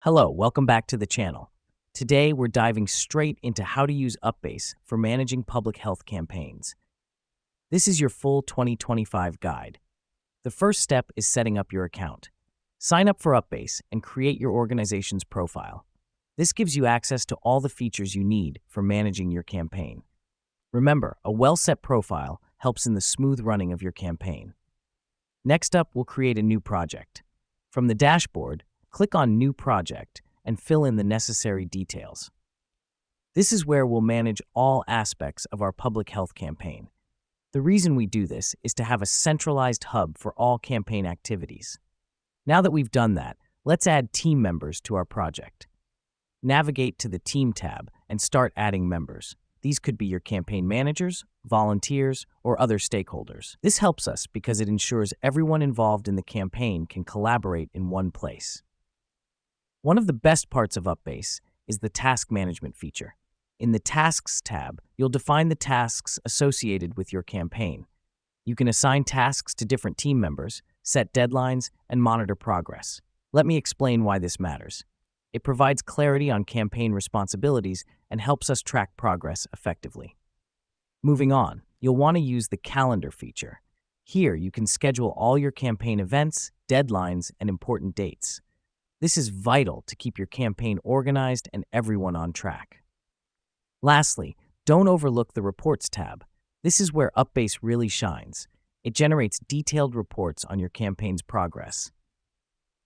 Hello, welcome back to the channel. Today, we're diving straight into how to use UPBASE for managing public health campaigns. This is your full 2025 guide. The first step is setting up your account. Sign up for UPBASE and create your organization's profile. This gives you access to all the features you need for managing your campaign. Remember, a well-set profile helps in the smooth running of your campaign. Next up, we'll create a new project. From the dashboard, click on New Project and fill in the necessary details. This is where we'll manage all aspects of our public health campaign. The reason we do this is to have a centralized hub for all campaign activities. Now that we've done that, let's add team members to our project. Navigate to the Team tab and start adding members. These could be your campaign managers, volunteers, or other stakeholders. This helps us because it ensures everyone involved in the campaign can collaborate in one place. One of the best parts of UPBASE is the Task Management feature. In the Tasks tab, you'll define the tasks associated with your campaign. You can assign tasks to different team members, set deadlines, and monitor progress. Let me explain why this matters. It provides clarity on campaign responsibilities and helps us track progress effectively. Moving on, you'll want to use the Calendar feature. Here, you can schedule all your campaign events, deadlines, and important dates. This is vital to keep your campaign organized and everyone on track. Lastly, don't overlook the Reports tab. This is where UPBASE really shines. It generates detailed reports on your campaign's progress.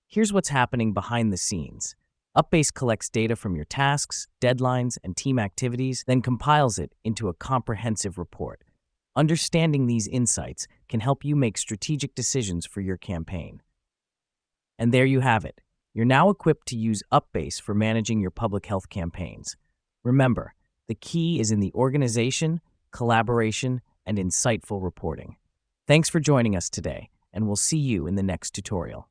Here's what's happening behind the scenes. UPBASE collects data from your tasks, deadlines, and team activities, then compiles it into a comprehensive report. Understanding these insights can help you make strategic decisions for your campaign. And there you have it. You're now equipped to use UPBASE for managing your public health campaigns. Remember, the key is in the organization, collaboration, and insightful reporting. Thanks for joining us today, and we'll see you in the next tutorial.